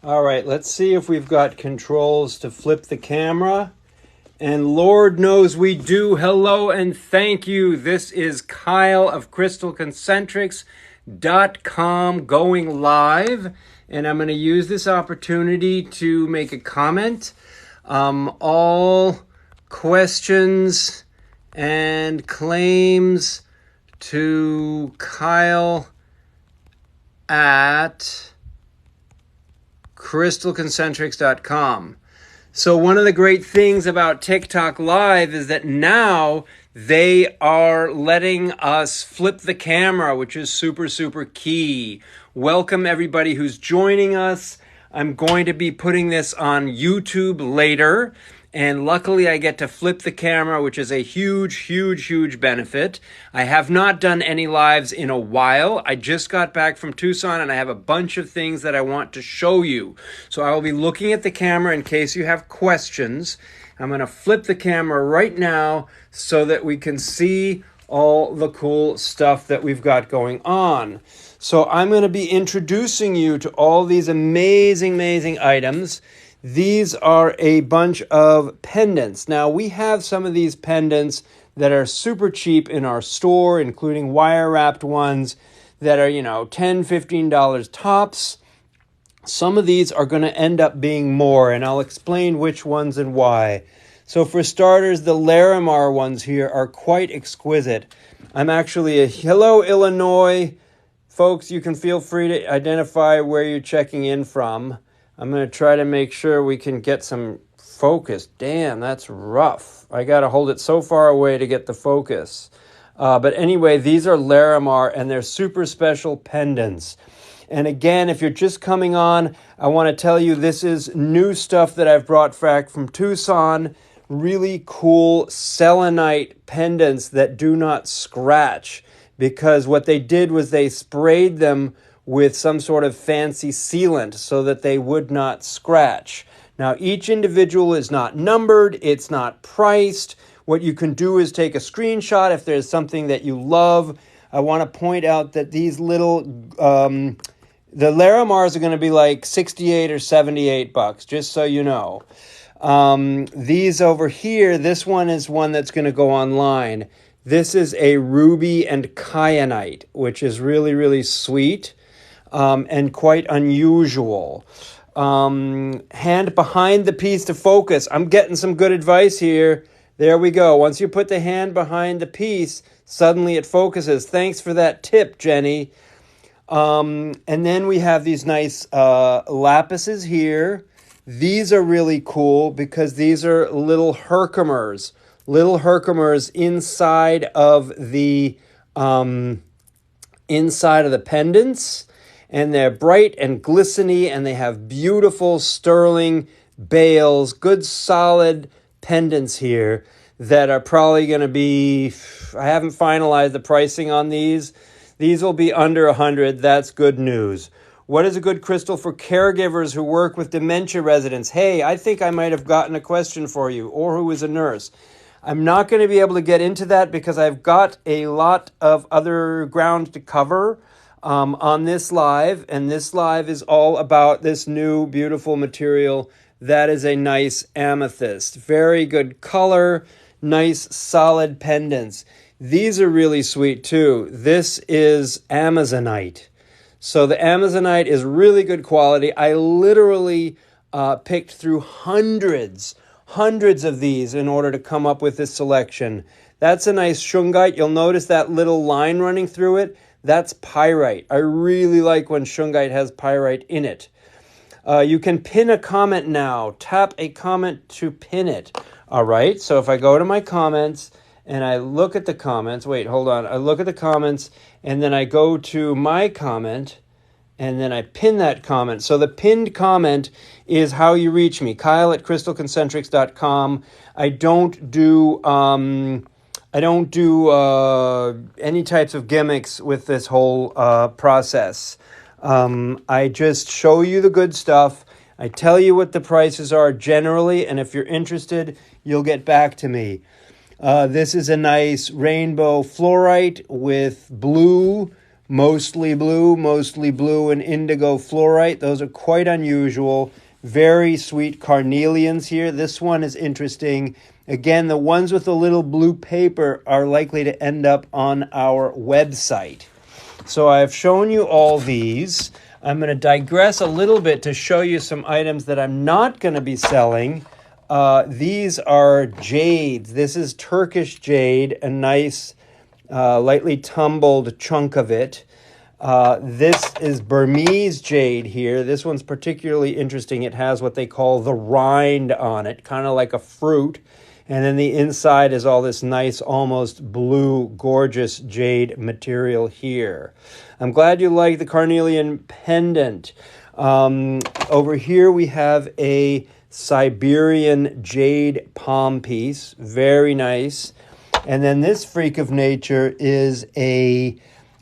All right, let's see if we've got controls to flip the camera. And Lord knows we do. Hello and thank you. This is Kyle of Concentrics.com going live. And I'm going to use this opportunity to make a comment. All questions and claims to Kyle at crystalconcentrics.com. So one of the great things about TikTok Live is that now they are letting us flip the camera, which is super, super key. Welcome everybody who's joining us. I'm going to be putting this on YouTube later. And luckily I get to flip the camera, which is a huge, huge, huge benefit. I have not done any lives in a while. I just got back from Tucson and I have a bunch of things that I want to show you. So I will be looking at the camera in case you have questions. I'm going to flip the camera right now so that we can see all the cool stuff that we've got going on. So I'm going to be introducing you to all these amazing, amazing items. These are a bunch of pendants. Now, we have some of these pendants that are super cheap in our store, including wire-wrapped ones that are, $10, $15 tops. Some of these are going to end up being more, and I'll explain which ones and why. So for starters, the Larimar ones here are quite exquisite. Hello, Illinois. Folks, you can feel free to identify where you're checking in from. I'm going to try to make sure we can get some focus. Damn, that's rough. I got to hold it so far away to get the focus. But anyway, these are Larimar, and they're super special pendants. And again, if you're just coming on, I want to tell you this is new stuff that I've brought back from Tucson. Really cool selenite pendants that do not scratch. Because what they did was they sprayed them with some sort of fancy sealant so that they would not scratch. Now, each individual is not numbered, it's not priced. What you can do is take a screenshot if there's something that you love. I want to point out that these little, the Larimars are going to be like $68 or $78, just so you know. These over here, this one is one that's going to go online. This is a ruby and kyanite, which is really, really sweet. And quite unusual. Hand behind the piece to focus. I'm getting some good advice here. There we go. Once you put the hand behind the piece, suddenly it focuses. Thanks for that tip, Jenny. And then we have these nice lapises here. These are really cool because these are little Herkimers. Little Herkimers inside of the pendants. And they're bright and glistening, and they have beautiful sterling bales, good solid pendants here that are probably going to be, I haven't finalized the pricing on these. These will be under $100. That's good news. What is a good crystal for caregivers who work with dementia residents? Hey, I think I might have gotten a question for you, or who is a nurse. I'm not going to be able to get into that because I've got a lot of other ground to cover on this live, and this live is all about this new beautiful material that is a nice amethyst. Very good color, nice solid pendants. These are really sweet too. This is Amazonite. So the Amazonite is really good quality. I literally picked through hundreds of these in order to come up with this selection. That's a nice shungite. You'll notice that little line running through it. That's pyrite. I really like when shungite has pyrite in it. You can pin a comment now. Tap a comment to pin it. All right, so if I go to my comments and I look at the comments, I look at the comments and then I go to my comment and then I pin that comment. So the pinned comment is how you reach me, Kyle at crystalconcentrics.com. I don't do any types of gimmicks with this whole process. I just show you the good stuff. I tell you what the prices are generally, and if you're interested, you'll get back to me. This is a nice rainbow fluorite with blue mostly blue and indigo fluorite. Those are quite unusual. Very sweet carnelians here. This one is interesting. Again, the ones with the little blue paper are likely to end up on our website. So I've shown you all these. I'm going to digress a little bit to show you some items that I'm not going to be selling. These are jades. This is Turkish jade, a nice, lightly tumbled chunk of it. This is Burmese jade here. This one's particularly interesting. It has what they call the rind on it, kind of like a fruit. And then the inside is all this nice, almost blue, gorgeous jade material here. I'm glad you like the carnelian pendant. Over here we have a Siberian jade palm piece. Very nice. And then this freak of nature is a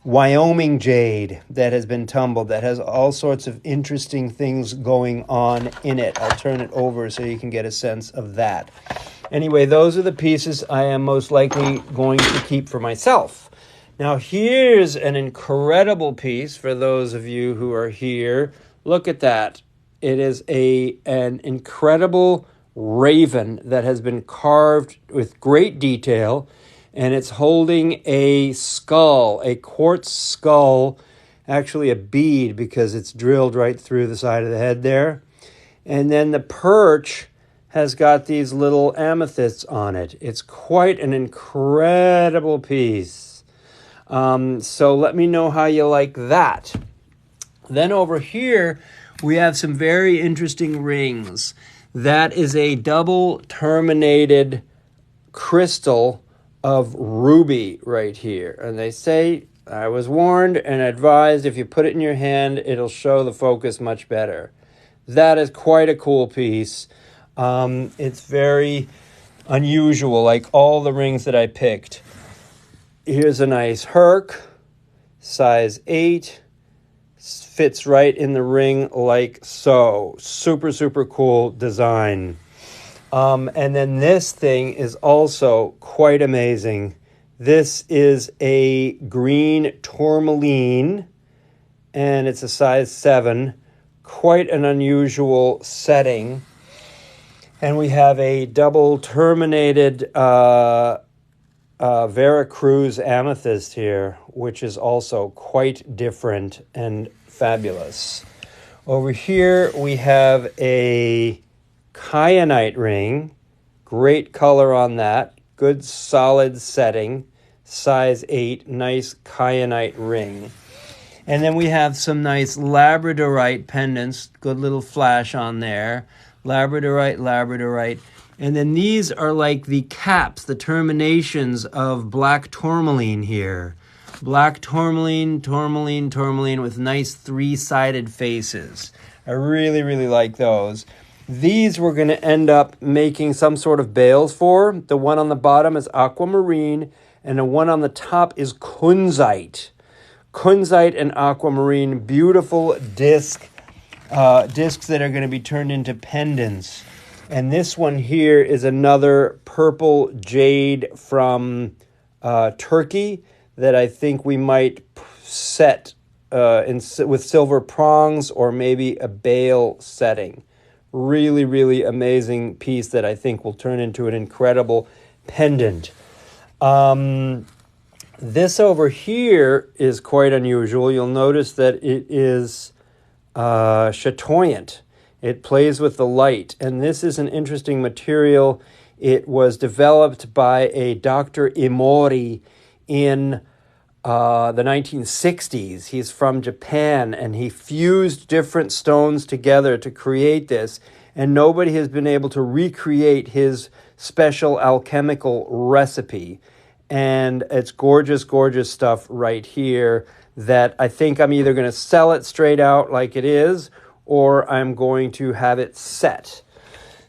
Wyoming jade that has been tumbled, that has all sorts of interesting things going on in it. I'll turn it over so you can get a sense of that. Anyway, those are the pieces I am most likely going to keep for myself. Now, here's an incredible piece for those of you who are here. Look at that. It is an incredible raven that has been carved with great detail, and it's holding a skull, a quartz skull, actually a bead because it's drilled right through the side of the head there. And then the perch has got these little amethysts on it. It's quite an incredible piece. So let me know how you like that. Then over here, we have some very interesting rings. That is a double terminated crystal of ruby right here. And they say, I was warned and advised, if you put it in your hand, it'll show the focus much better. That is quite a cool piece. It's very unusual, like all the rings that I picked. Here's a nice Herc, size 8. Fits right in the ring like so. Super, super cool design. And then this thing is also quite amazing. This is a green tourmaline, and it's a size 7. Quite an unusual setting. And we have a double terminated Veracruz amethyst here, which is also quite different and fabulous. Over here we have a kyanite ring. Great color on that. Good solid setting. Size 8. Nice kyanite ring. And then we have some nice labradorite pendants. Good little flash on there. Labradorite. And then these are like the caps, the terminations of black tourmaline here. Black tourmaline with nice 3-sided faces. I really, really like those. These we're going to end up making some sort of bales for. The one on the bottom is aquamarine, and the one on the top is kunzite. Kunzite and aquamarine, beautiful discs that are going to be turned into pendants. And this one here is another purple jade from Turkey that I think we might set with silver prongs or maybe a bale setting. Really, really amazing piece that I think will turn into an incredible pendant. This over here is quite unusual. You'll notice that it is chatoyant. It plays with the light, and this is an interesting material. It was developed by a Dr. Imori in the 1960s. He's from Japan, and he fused different stones together to create this, and nobody has been able to recreate his special alchemical recipe. And it's gorgeous, gorgeous stuff right here that I think I'm either going to sell it straight out like it is, or I'm going to have it set.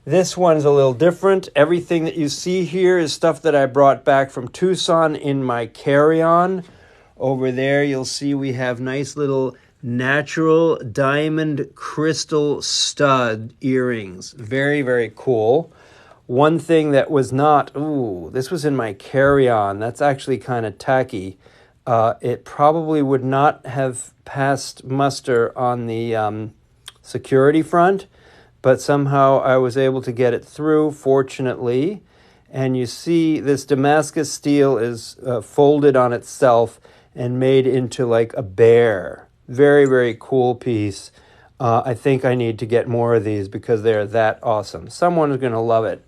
This one's a little different. Everything that you see here is stuff that I brought back from Tucson in my carry-on. Over there, you'll see we have nice little natural diamond crystal stud earrings. Very, very cool. One thing that was not, this was in my carry-on. That's actually kind of tacky. It probably would not have passed muster on the security front, but somehow I was able to get it through, fortunately. And you see this Damascus steel is folded on itself and made into like a bear. Very, very cool piece. I think I need to get more of these because they're that awesome. Someone is going to love it.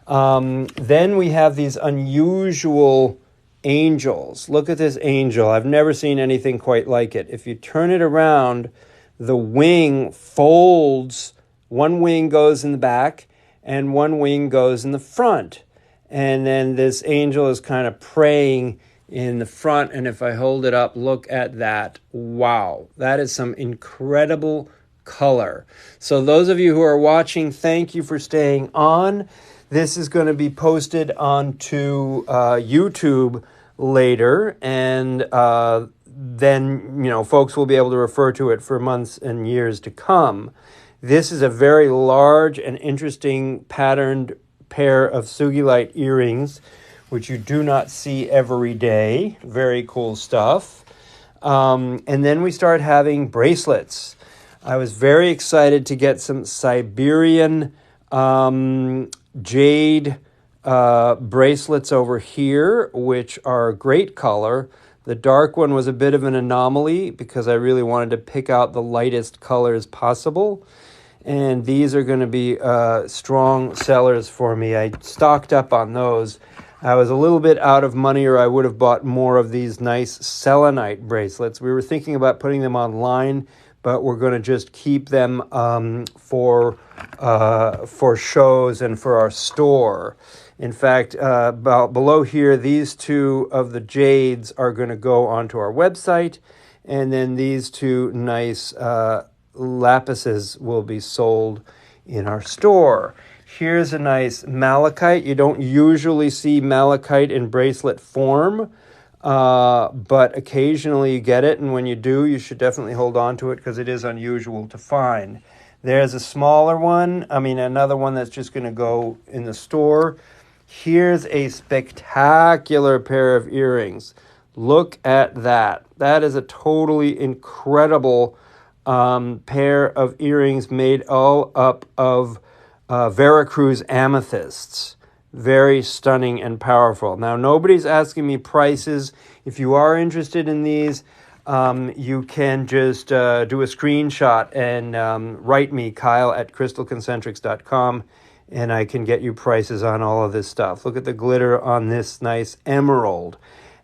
Then we have these unusual angels. Look at this angel. I've never seen anything quite like it. If you turn it around, the wing folds. One wing goes in the back and one wing goes in the front. And then this angel is kind of praying in the front. And if I hold it up, look at that. Wow. That is some incredible color. So those of you who are watching, thank you for staying on. This is going to be posted onto YouTube later. And then, folks will be able to refer to it for months and years to come. This is a very large and interesting patterned pair of Sugilite earrings, which you do not see every day. Very cool stuff. And then we start having bracelets. I was very excited to get some Siberian jade bracelets over here, which are a great color. The dark one was a bit of an anomaly because I really wanted to pick out the lightest colors possible. And these are going to be strong sellers for me. I stocked up on those. I was a little bit out of money, or I would have bought more of these nice selenite bracelets. We were thinking about putting them online, but we're going to just keep them for shows and for our store. In fact, about below here, these two of the jades are going to go onto our website, and then these two nice lapises will be sold in our store. Here's a nice malachite. You don't usually see malachite in bracelet form, but occasionally you get it, and when you do, you should definitely hold on to it because it is unusual to find. There's a smaller one, another one that's just going to go in the store. Here's a spectacular pair of earrings. Look at that. That is a totally incredible pair of earrings made all up of Veracruz amethysts. Very stunning and powerful. Now, nobody's asking me prices. If you are interested in these, you can just do a screenshot and write me, Kyle@crystalconcentrics.com, and I can get you prices on all of this stuff. Look at the glitter on this nice emerald.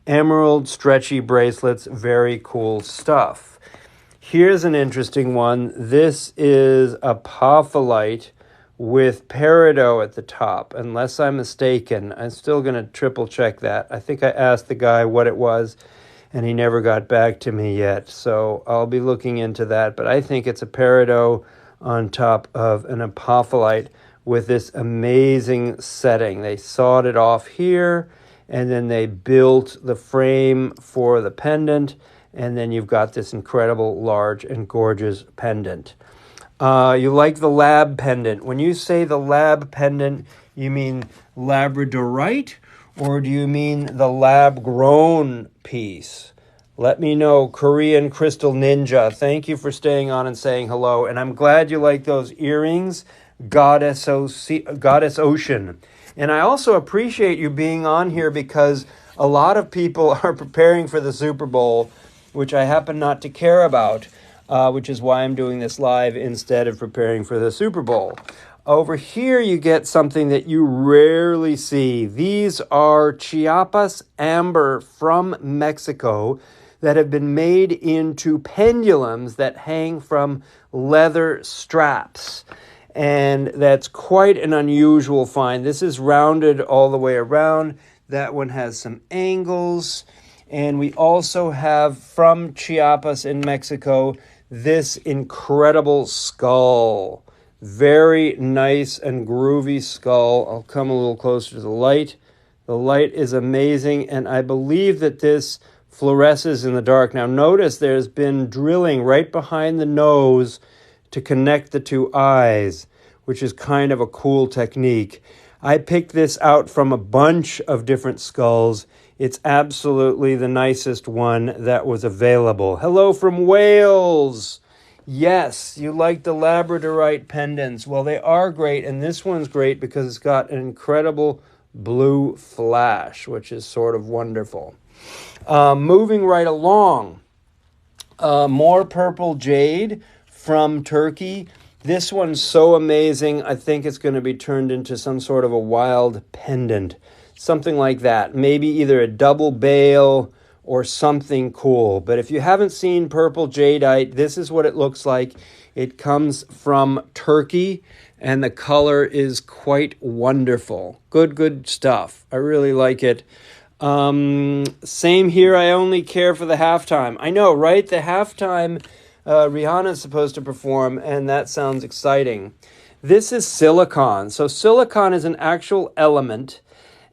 Emerald stretchy bracelets, very cool stuff. Here's an interesting one. This is apophyllite with peridot at the top, unless I'm mistaken. I'm still going to triple check that. I think I asked the guy what it was, and he never got back to me yet. So I'll be looking into that. But I think it's a peridot on top of an apophyllite with this amazing setting. They sawed it off here, and then they built the frame for the pendant, and then you've got this incredible, large, and gorgeous pendant. You like the lab pendant. When you say the lab pendant, you mean labradorite, or do you mean the lab-grown piece? Let me know, Korean Crystal Ninja. Thank you for staying on and saying hello, and I'm glad you like those earrings, Goddess Ocean. And I also appreciate you being on here because a lot of people are preparing for the Super Bowl, which I happen not to care about, which is why I'm doing this live instead of preparing for the Super Bowl. Over here, you get something that you rarely see. These are Chiapas amber from Mexico that have been made into pendulums that hang from leather straps. And that's quite an unusual find. This is rounded all the way around. That one has some angles. And we also have, from Chiapas in Mexico, this incredible skull. Very nice and groovy skull. I'll come a little closer to the light. The light is amazing, and I believe that this fluoresces in the dark. Now notice there's been drilling right behind the nose to connect the two eyes, which is kind of a cool technique. I picked this out from a bunch of different skulls. It's absolutely the nicest one that was available. Hello from Wales. Yes, you like the labradorite pendants. Well, they are great, and this one's great because it's got an incredible blue flash, which is sort of wonderful. Moving right along, more purple jade from Turkey. This one's so amazing. I think it's going to be turned into some sort of a wild pendant, something like that. Maybe either a double bail or something cool. But if you haven't seen purple jadeite, this is what it looks like. It comes from Turkey, and the color is quite wonderful. Good stuff. I really like it. Same here. I only care for the halftime. I know, right? The halftime, Rihanna's supposed to perform, and that sounds exciting. This is silicon. So silicon is an actual element,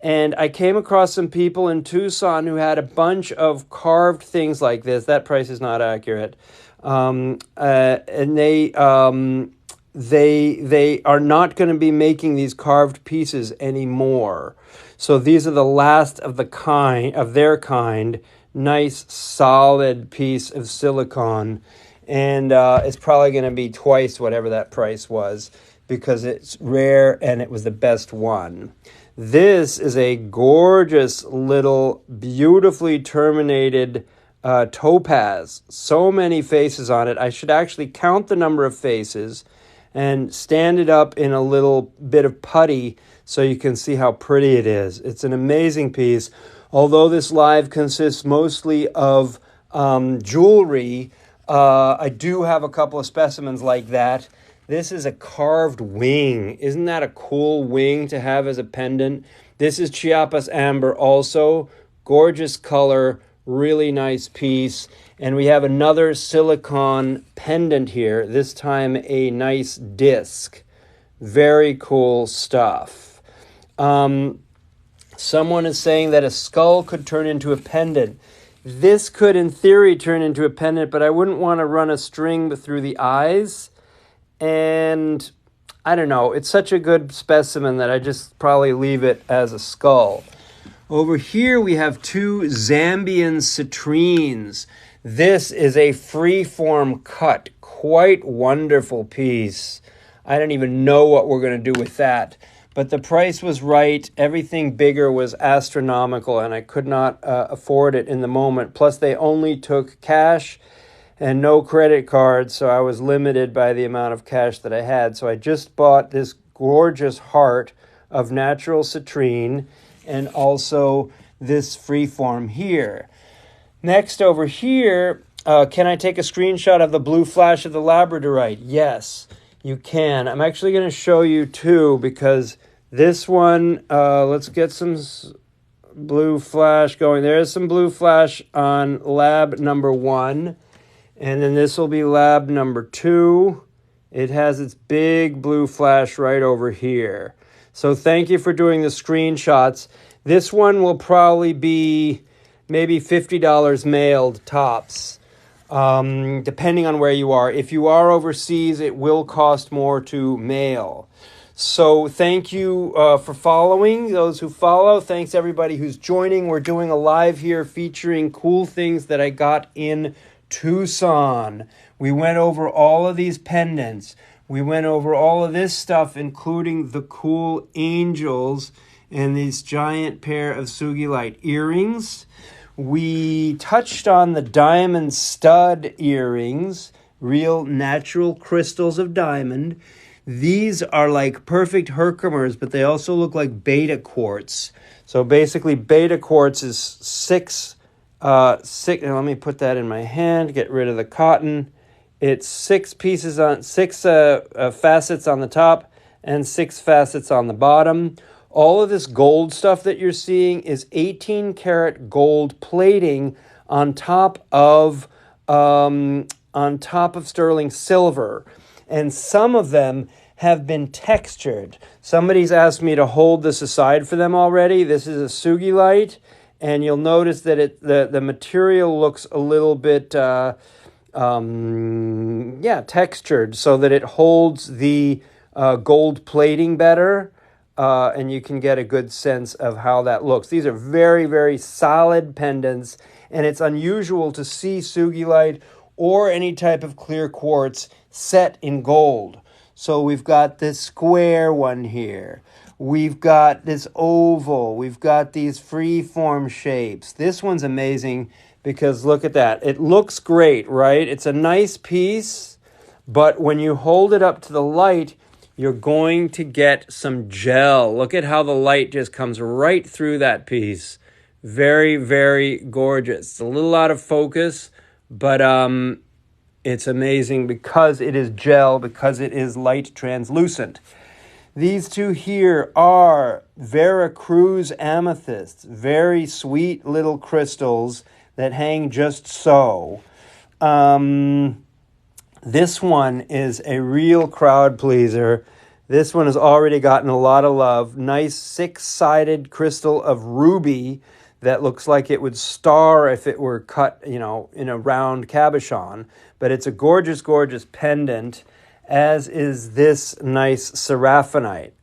and I came across some people in Tucson who had a bunch of carved things like this. That price is not accurate. And they are not going to be making these carved pieces anymore. So these are the last of their kind. Nice, solid piece of silicone. And it's probably going to be twice whatever that price was because it's rare and it was the best one. This is a gorgeous little, beautifully terminated topaz. So many faces on it. I should actually count the number of faces and stand it up in a little bit of putty so you can see how pretty it is. It's an amazing piece. Although this live consists mostly of jewelry, I do have a couple of specimens like that. This is a carved wing. Isn't that a cool wing to have as a pendant? This is Chiapas amber also. Gorgeous color, really nice piece. And we have another silicone pendant here, this time a nice disc. Very cool stuff. Someone is saying that a skull could turn into a pendant. This could, in theory, turn into a pendant, but I wouldn't want to run a string through the eyes. And I don't know, it's such a good specimen that I just probably leave it as a skull. Over here we have two Zambian citrines. This is a free-form cut, quite wonderful piece. I don't even know what we're going to do with that. But the price was right. Everything bigger was astronomical, and I could not afford it in the moment. Plus, they only took cash and no credit cards, so I was limited by the amount of cash that I had. So I just bought this gorgeous heart of natural citrine and also this freeform here. Next over here, can I take a screenshot of the blue flash of the labradorite? Yes, you can. I'm actually going to show you two because this one, let's get some blue flash going. There's some blue flash on lab number 1. And then this will be lab number 2. It has its big blue flash right over here. So thank you for doing the screenshots. This one will probably be maybe $50 mailed tops, depending on where you are. If you are overseas, it will cost more to mail. So thank you for following, those who follow. Thanks everybody who's joining. We're doing a live here featuring cool things that I got in Tucson. We went over all of these pendants. We went over all of this stuff, including the cool angels and these giant pair of Sugilite earrings. We touched on the diamond stud earrings, real natural crystals of diamond. These are like perfect Herkimers, but they also look like beta quartz. So basically beta quartz is six, let me put that in my hand, get rid of the cotton. It's 6 pieces on 6 facets on the top and 6 facets on the bottom. All of this gold stuff that you're seeing is 18 karat gold plating on top of sterling silver. And some of them have been textured. Somebody's asked me to hold this aside for them already. This is a Sugilite, and you'll notice that the material looks a little bit textured so that it holds the gold plating better. and you can get a good sense of how that looks. These are very, very solid pendants, and it's unusual to see sugilite or any type of clear quartz set in gold. So we've got this square one here. We've got this oval. We've got these free-form shapes. This one's amazing because look at that. It looks great, right? It's a nice piece, but when you hold it up to the light, you're going to get some gel. Look at how the light just comes right through that piece. Very, very gorgeous. It's a little out of focus, but it's amazing because it is gel, because it is light translucent. These two here are Veracruz amethysts, very sweet little crystals that hang just so. This one is a real crowd pleaser. This one has already gotten a lot of love. Nice six-sided crystal of ruby that looks like it would star if it were cut, in a round cabochon. But it's a gorgeous, gorgeous pendant, as is this nice seraphinite.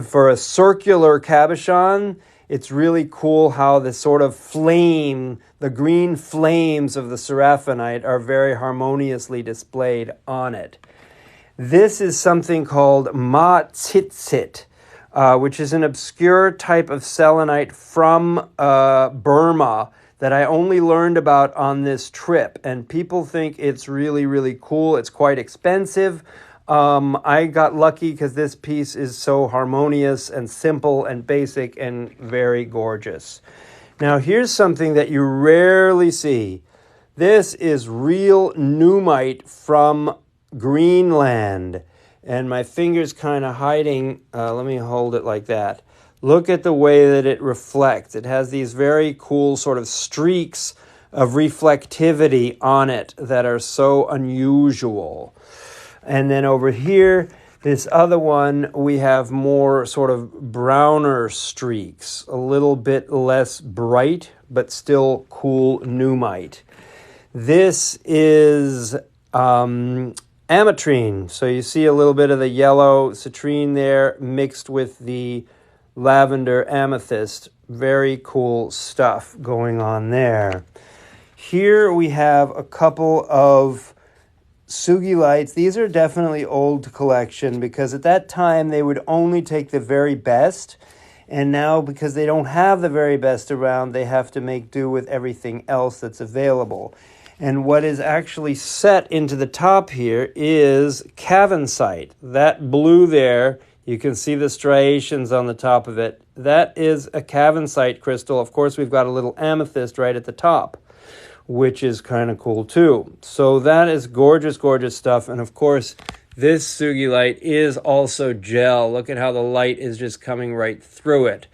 For a circular cabochon, it's really cool how the sort of flame, the green flames of the seraphinite are very harmoniously displayed on it. This is something called ma tzitzit, which is an obscure type of selenite from Burma that I only learned about on this trip. And people think it's really, really cool. It's quite expensive. I got lucky because this piece is so harmonious and simple and basic and very gorgeous. Now, here's something that you rarely see. This is real numite from Greenland. And my finger's kind of hiding. Let me hold it like that. Look at the way that it reflects. It has these very cool sort of streaks of reflectivity on it that are so unusual. And then over here, this other one, we have more sort of browner streaks, a little bit less bright, but still cool numite. This is ametrine. So you see a little bit of the yellow citrine there mixed with the lavender amethyst. Very cool stuff going on there. Here we have a couple of sugilites. These are definitely old collection because at that time they would only take the very best, and now because they don't have the very best around, they have to make do with everything else that's available. And what is actually set into the top here is cavansite. That blue there, you can see the striations on the top of it. That is a cavansite crystal. Of course, we've got a little amethyst right at the top, which is kind of cool too. So that is gorgeous, gorgeous stuff. And of course, this sugilite is also gel. Look at how the light is just coming right through it.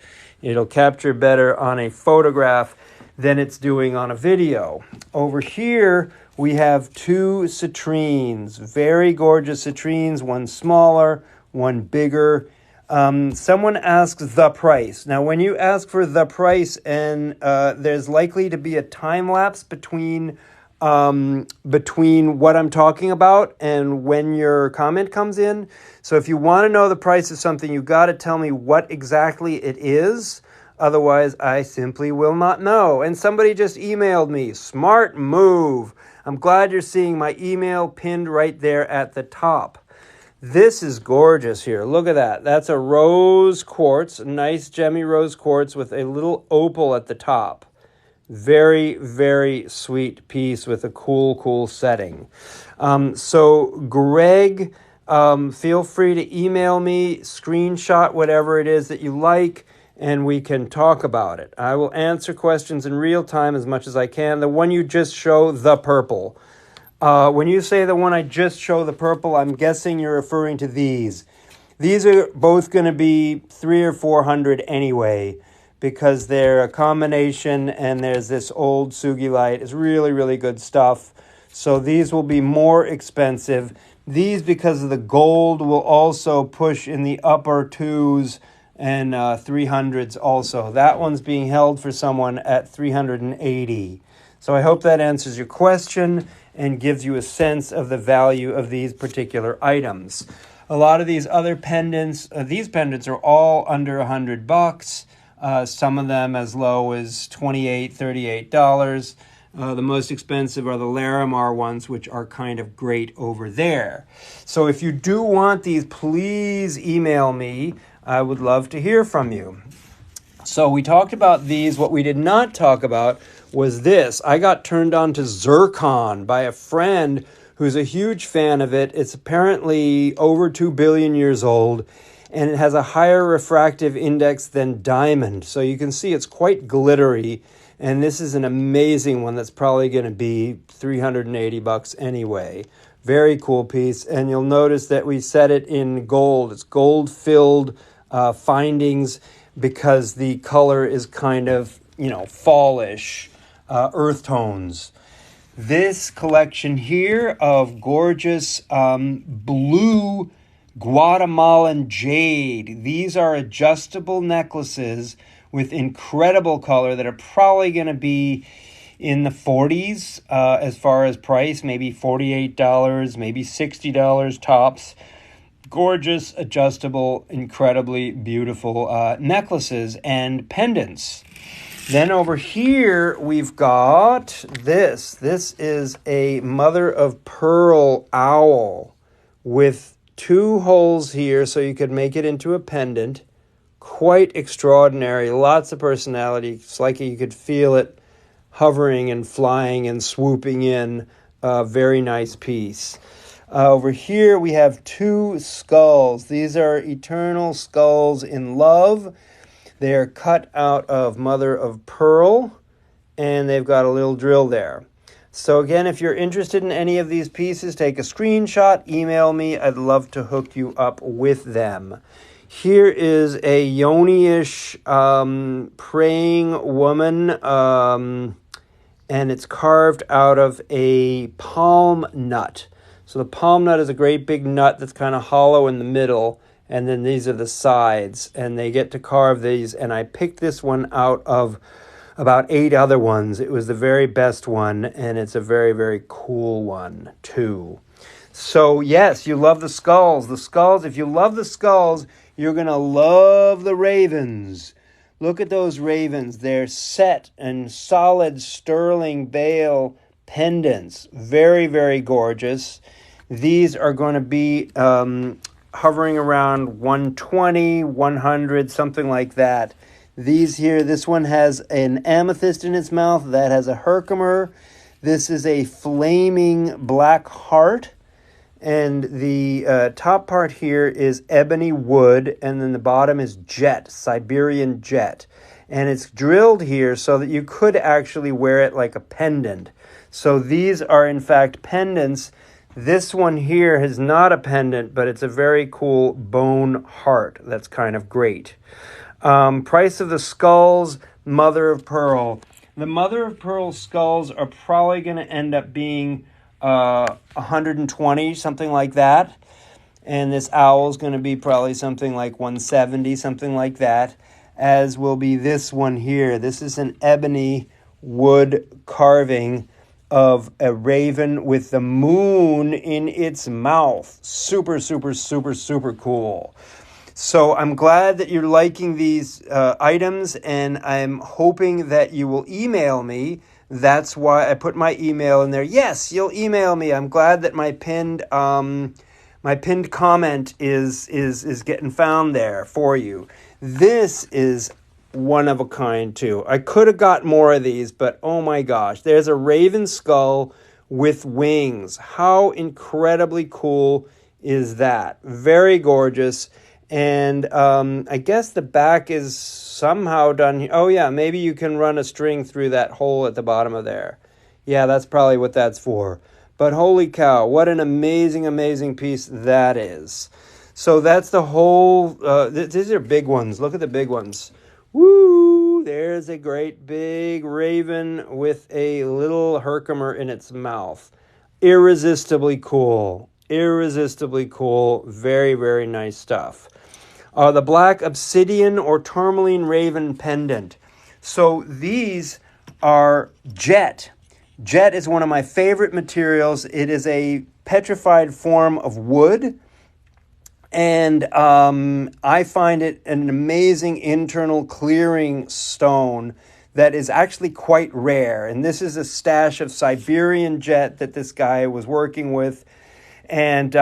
It'll capture better on a photograph than it's doing on a video. Over here, we have two citrines, very gorgeous citrines, one smaller, one bigger. Someone asks the price. Now, when you ask for the price, and there's likely to be a time lapse between what I'm talking about and when your comment comes in. So if you want to know the price of something, you've got to tell me what exactly it is. Otherwise, I simply will not know. And somebody just emailed me. Smart move. I'm glad you're seeing my email pinned right there at the top. This is gorgeous here. Look at that. That's a rose quartz, a nice gemmy rose quartz with a little opal at the top. Very, very sweet piece with a cool, cool setting. So Greg, feel free to email me, screenshot whatever it is that you like, and we can talk about it. I will answer questions in real time as much as I can. The one you just show, the purple. When you say the one I just show, the purple, I'm guessing you're referring to these. These are both going to be $300 or $400 anyway, because they're a combination, and there's this old sugilite. It's really, really good stuff. So these will be more expensive. These, because of the gold, will also push in the upper twos and 300s also. That one's being held for someone at $380. So I hope that answers your question and gives you a sense of the value of these particular items. A lot of these other pendants, these pendants are all under $100. Some of them as low as $28, $38. The most expensive are the Larimar ones, which are kind of great over there. So if you do want these, please email me. I would love to hear from you. So we talked about these. What we did not talk about was this. I got turned on to zircon by a friend who's a huge fan of it. It's apparently over 2 billion years old, and it has a higher refractive index than diamond. So you can see it's quite glittery. And this is an amazing one that's probably going to be $380 anyway. Very cool piece. And you'll notice that we set it in gold. It's gold-filled findings because the color is kind of, fallish, earth tones. This collection here of gorgeous blue Guatemalan jade. These are adjustable necklaces with incredible color that are probably going to be in the 40s as far as price, maybe $48, maybe $60 tops. Gorgeous, adjustable, incredibly beautiful necklaces and pendants. Then over here, we've got this. This is a mother of pearl owl with 2 holes here so you could make it into a pendant. Quite extraordinary, lots of personality. It's like you could feel it hovering and flying and swooping in. Very nice piece. Over here we have 2 skulls. These are eternal skulls in love. They are cut out of mother of pearl, and they've got a little drill there. So again, if you're interested in any of these pieces, take a screenshot, email me. I'd love to hook you up with them. Here is a yoni-ish praying woman, and it's carved out of a palm nut. So the palm nut is a great big nut that's kind of hollow in the middle, and then these are the sides, and they get to carve these, and I picked this one out of about 8 other ones. It was the very best one, and it's a very, very cool one, too. So, yes, you love the skulls. The skulls, if you love the skulls, you're going to love the ravens. Look at those ravens. They're set and solid sterling bale pendants. Very, very gorgeous. These are going to be hovering around 120, 100, something like that. These here, this one has an amethyst in its mouth. That has a herkimer. This is a flaming black heart. And the top part here is ebony wood, and then the bottom is jet, Siberian jet. And it's drilled here so that you could actually wear it like a pendant. So these are, in fact, pendants. This one here is not a pendant, but it's a very cool bone heart. That's kind of great. Price of the skulls, mother of pearl. The mother of pearl skulls are probably going to end up being 120, something like that. And this owl is going to be probably something like 170, something like that, as will be this one here. This is an ebony wood carving of a raven with the moon in its mouth. Super, super, super, super cool. So I'm glad that you're liking these items, and I'm hoping that you will email me. That's why I put my email in there. Yes, you'll email me. I'm glad that my pinned comment is getting found there for you. This is one of a kind too. I could have got more of these, but oh my gosh, there's a raven skull with wings. How incredibly cool is that? Very gorgeous. And I guess the back is somehow done here. Oh yeah, maybe you can run a string through that hole at the bottom of there. Yeah, that's probably what that's for. But holy cow, what an amazing, amazing piece that is. So that's the whole, these are big ones. Look at the big ones. Woo! There's a great big raven with a little herkimer in its mouth. Irresistibly cool. Irresistibly cool. Very, very nice stuff. The black obsidian or tourmaline raven pendant. So these are jet. Jet is one of my favorite materials. It is a petrified form of wood. And I find it an amazing internal clearing stone that is actually quite rare. And this is a stash of Siberian jet that this guy was working with, and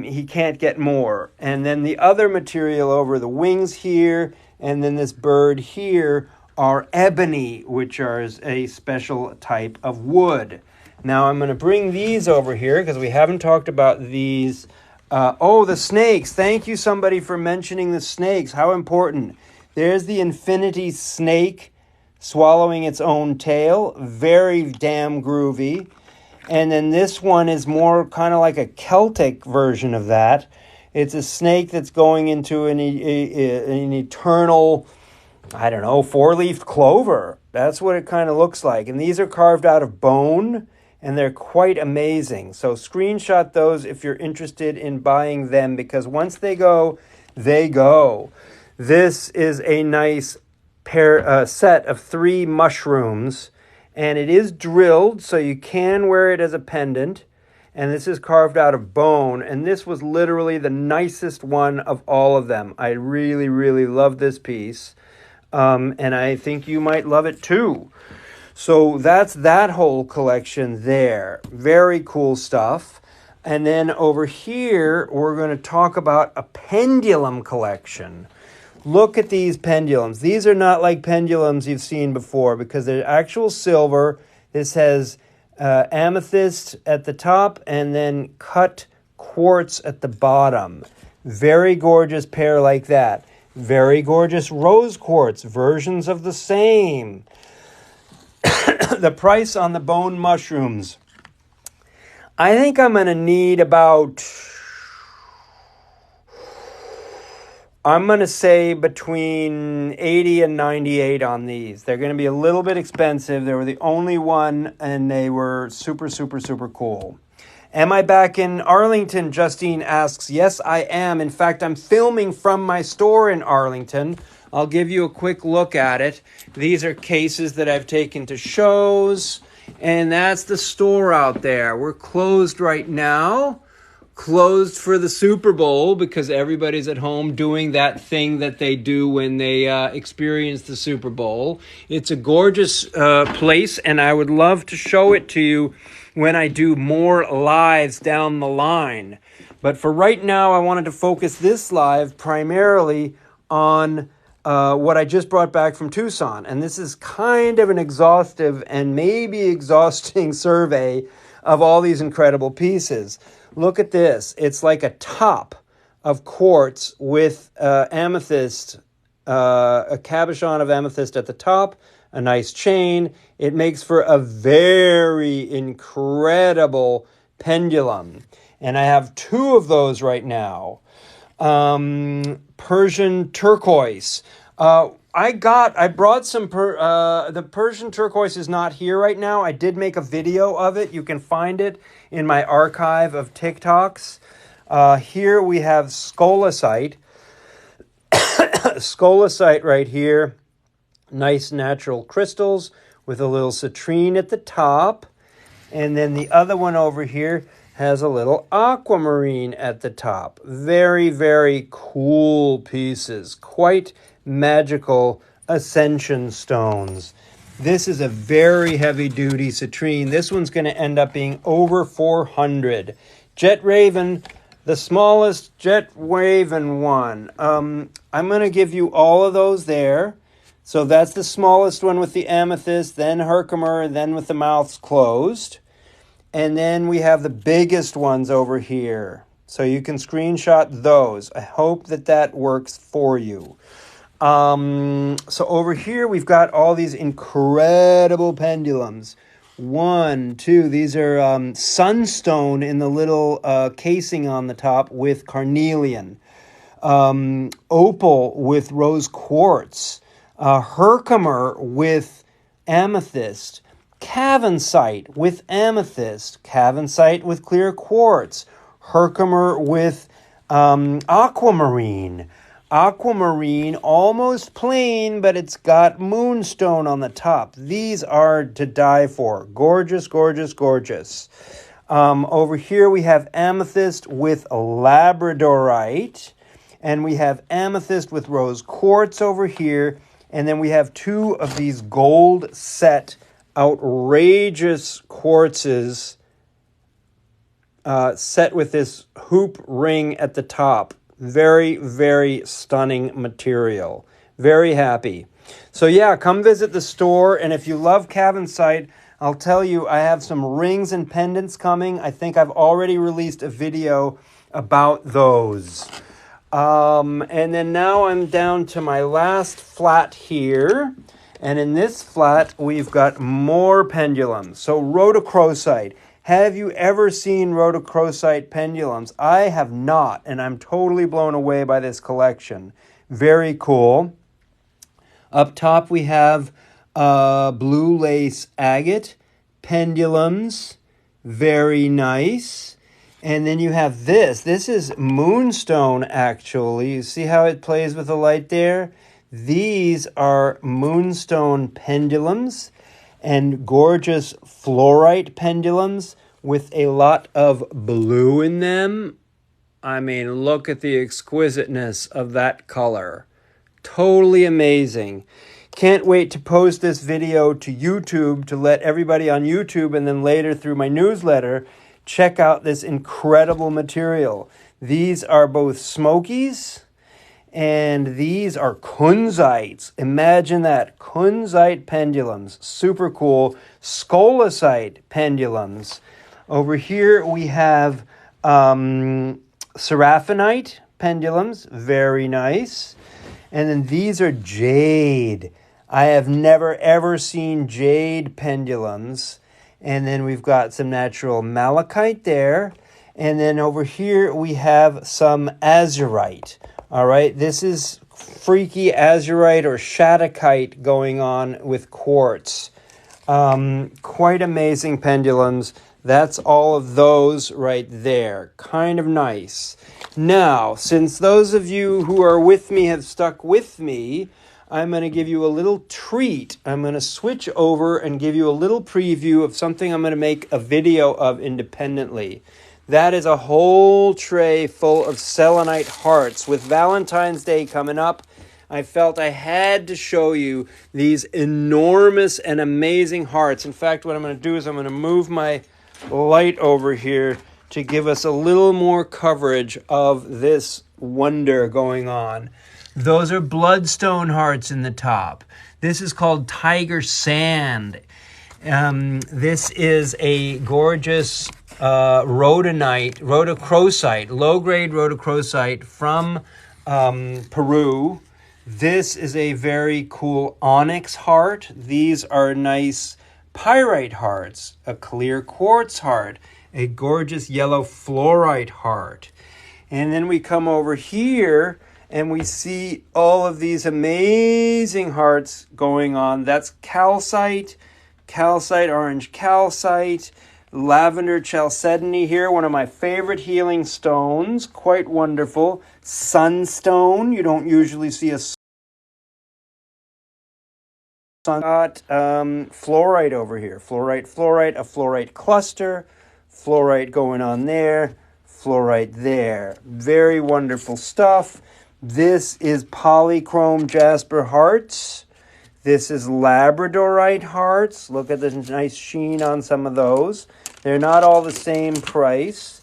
he can't get more. And then the other material over the wings here, and then this bird here, are ebony, which are a special type of wood. Now I'm going to bring these over here because we haven't talked about these. The snakes. Thank you, somebody, for mentioning the snakes. How important. There's the infinity snake swallowing its own tail. Very damn groovy. And then this one is more kind of like a Celtic version of that. It's a snake that's going into an eternal, I don't know, four-leaf clover. That's what it kind of looks like. And these are carved out of bone, and they're quite amazing. So screenshot those if you're interested in buying them, because once they go, they go. This is a nice set of 3 mushrooms, and it is drilled, so you can wear it as a pendant. And this is carved out of bone, and this was literally the nicest one of all of them. I really, really love this piece, and I think you might love it too. So that's that whole collection there. Very cool stuff. And then over here, we're going to talk about a pendulum collection. Look at these pendulums. These are not like pendulums you've seen before because they're actual silver. This has amethyst at the top and then cut quartz at the bottom. Very gorgeous pair like that. Very gorgeous rose quartz, versions of the same. The price on the bone mushrooms. I think I'm going to need about, I'm going to say between 80 and 98 on these. They're going to be a little bit expensive. They were the only one, and they were super, super, super cool. Am I back in Arlington? Justine asks. Yes, I am. In fact, I'm filming from my store in Arlington. I'll give you a quick look at it. These are cases that I've taken to shows, and that's the store out there. We're closed right now. Closed for the Super Bowl because everybody's at home doing that thing that they do when they experience the Super Bowl. It's a gorgeous place, and I would love to show it to you when I do more lives down the line. But for right now, I wanted to focus this live primarily on what I just brought back from Tucson. And this is kind of an exhaustive and maybe exhausting survey of all these incredible pieces. Look at this. It's like a top of quartz with amethyst, a cabochon of amethyst at the top, a nice chain. It makes for a very incredible pendulum. And I have 2 of those right now. Persian turquoise. I brought some, the Persian turquoise is not here right now. I did make a video of it. You can find it in my archive of TikToks. Here we have scolasite. Scolasite right here. Nice natural crystals with a little citrine at the top. And then the other one over here has a little aquamarine at the top. Very, very cool pieces. Quite magical ascension stones. This is a very heavy-duty citrine. This one's going to end up being over 400. Jet Raven, the smallest Jet Raven one. I'm going to give you all of those there. So that's the smallest one with the amethyst, then Herkimer, then with the mouths closed. And then we have the biggest ones over here. So you can screenshot those. I hope that works for you. So over here, we've got all these incredible pendulums. 1, 2, these are sunstone in the little casing on the top with carnelian. Opal with rose quartz. Herkimer with amethyst. Cavansite with amethyst, cavansite with clear quartz, Herkimer with aquamarine. Aquamarine, almost plain, but it's got moonstone on the top. These are to die for. Gorgeous, gorgeous, gorgeous. Over here we have amethyst with labradorite. And we have amethyst with rose quartz over here. And then we have two of these gold set outrageous quartzes set with this hoop ring at the top. Very, very stunning material. Very happy. So yeah, come visit the store. And if you love Cavensite, I'll tell you, I have some rings and pendants coming. I think I've already released a video about those. And then now I'm down to my last flat here. And in this flat, we've got more pendulums. So rhodochrosite. Have you ever seen rhodochrosite pendulums? I have not, and I'm totally blown away by this collection. Very cool. Up top, we have blue lace agate pendulums. Very nice. And then you have this. This is moonstone, actually. You see how it plays with the light there? These are moonstone pendulums and gorgeous fluorite pendulums with a lot of blue in them. I mean, look at the exquisiteness of that color. Totally amazing. Can't wait to post this video to YouTube to let everybody on YouTube and then later through my newsletter check out this incredible material. These are both smokies and these are kunzites. Imagine that. Kunzite pendulums. Super cool. Scolasite pendulums. Over here we have seraphinite pendulums. Very nice. And then these are jade. I have never ever seen jade pendulums. And then we've got some natural malachite there. And then over here we have some azurite. All right, this is freaky azurite or shattuckite going on with quartz. Quite amazing pendulums. That's all of those right there. Kind of nice. Now, since those of you who are with me have stuck with me, I'm going to give you a little treat. I'm going to switch over and give you a little preview of something I'm going to make a video of independently. That is a whole tray full of selenite hearts. With Valentine's Day coming up, I felt I had to show you these enormous and amazing hearts. In fact, what I'm going to do is I'm going to move my light over here to give us a little more coverage of this wonder going on. Those are bloodstone hearts in the top. This is called tiger sand. This is a gorgeous rhodochrosite, low-grade rhodochrosite from Peru. This is a very cool onyx heart. These are nice pyrite hearts, a clear quartz heart, a gorgeous yellow fluorite heart. And then we come over here and we see all of these amazing hearts going on. That's calcite, orange calcite, lavender chalcedony here, one of my favorite healing stones, quite wonderful. Sunstone, you don't usually see a fluorite over here. Fluorite, a fluorite cluster, fluorite going on there, fluorite there. Very wonderful stuff. This is polychrome jasper hearts. This is labradorite hearts. Look at the nice sheen on some of those. They're not all the same price.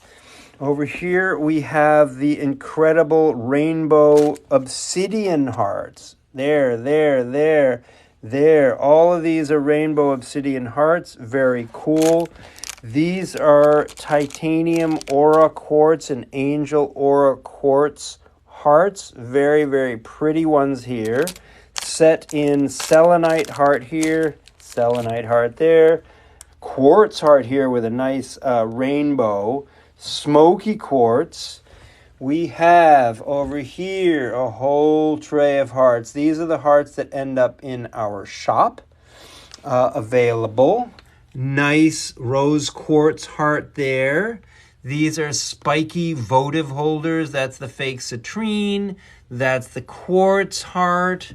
Over here we have the incredible rainbow obsidian hearts. There. All of these are rainbow obsidian hearts. Very cool. These are titanium aura quartz and angel aura quartz hearts. Very, very pretty ones here. Set in selenite heart here, selenite heart there, quartz heart here with a nice rainbow, smoky quartz. We have over here a whole tray of hearts. These are the hearts that end up in our shop available. Nice rose quartz heart there. These are spiky votive holders. That's the fake citrine. That's the quartz heart.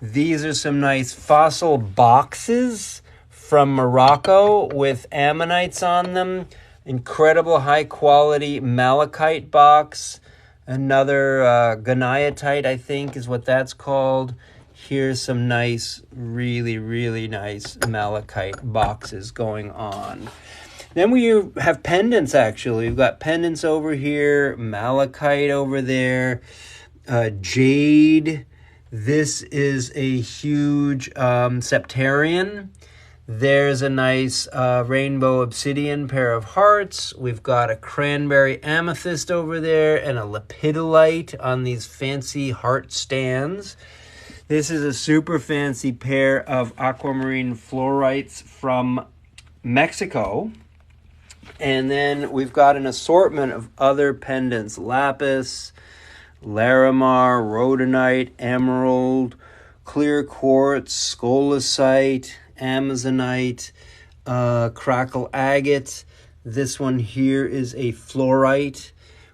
These are some nice fossil boxes from Morocco with ammonites on them. Incredible high quality malachite box. Another gonaiatite, I think, is what that's called. Here's some nice, really, really nice malachite boxes going on. Then we have pendants, actually. We've got pendants over here, malachite over there, jade. This is a huge septarian. There's a nice rainbow obsidian pair of hearts. We've got a cranberry amethyst over there and a lepidolite on these fancy heart stands. This is a super fancy pair of aquamarine fluorites from Mexico. And then we've got an assortment of other pendants: lapis, larimar, rhodonite, emerald, clear quartz, scolecite, amazonite, crackle agate. This one here is a fluorite.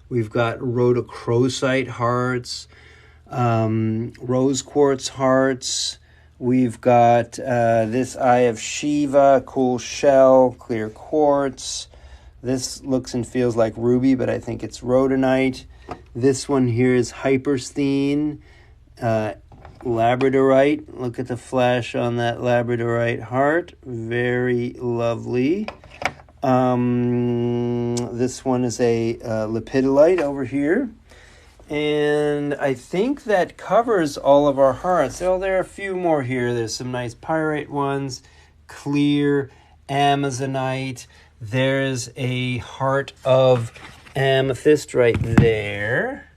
We've got rhodochrosite hearts, rose quartz hearts. We've got this Eye of Shiva, cool shell, clear quartz. This looks and feels like ruby, but I think it's rhodonite. This one here is hypersthene, labradorite. Look at the flash on that labradorite heart. Very lovely. This one is a lepidolite over here. And I think that covers all of our hearts. Oh, there are a few more here. There's some nice pyrite ones, clear, amazonite. There's a heart of amethyst right there,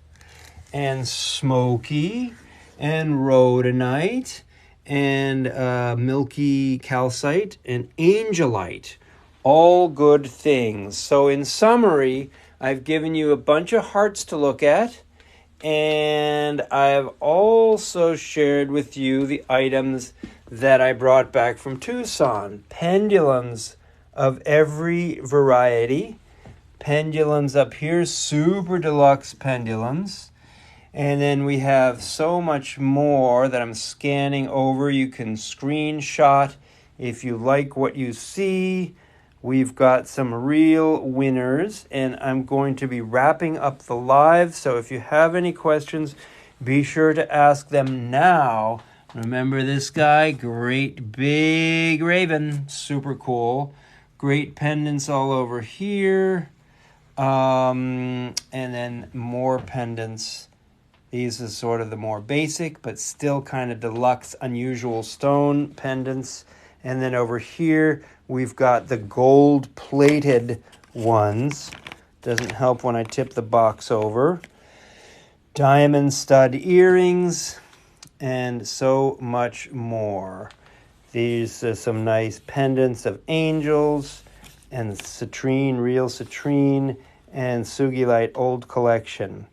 and smoky, and rhodonite, and milky calcite, and angelite. All good things. So in summary, I've given you a bunch of hearts to look at, and I've also shared with you the items that I brought back from Tucson. Pendulums of every variety. Pendulums up here, super deluxe pendulums. And then we have so much more that I'm scanning over. You can screenshot if you like what you see. We've got some real winners, and I'm going to be wrapping up the live. So if you have any questions, be sure to ask them now. Remember this guy? Great big raven. Super cool. Great pendants all over here. And then more pendants. These are sort of the more basic, but still kind of deluxe, unusual stone pendants. And then over here, we've got the gold-plated ones. Doesn't help when I tip the box over. Diamond stud earrings, and so much more. These are some nice pendants of angels, and citrine, real citrine, and sugilite old collection.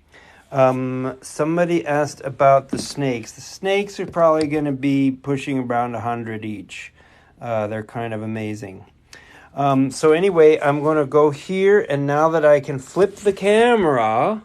Somebody asked about the snakes. The snakes are probably going to be pushing around 100 each. They're kind of amazing. So anyway, I'm going to go here, and now that I can flip the camera,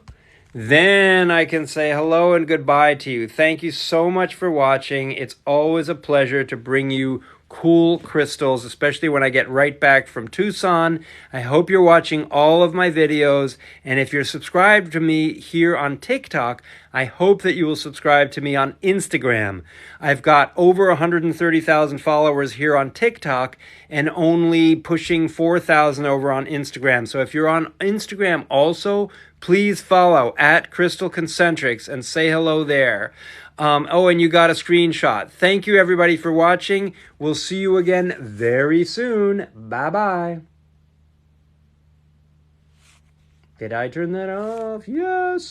then I can say hello and goodbye to you. Thank you so much for watching. It's always a pleasure to bring you cool crystals, especially when I get right back from Tucson. I hope you're watching all of my videos, and if you're subscribed to me here on TikTok, I hope that you will subscribe to me on Instagram. I've got over 130,000 followers here on TikTok and only pushing 4,000 over on Instagram. So if you're on Instagram also, please follow at Crystal Concentrics and say hello there. Oh, and you got a screenshot. Thank you, everybody, for watching. We'll see you again very soon. Bye-bye. Did I turn that off? Yes.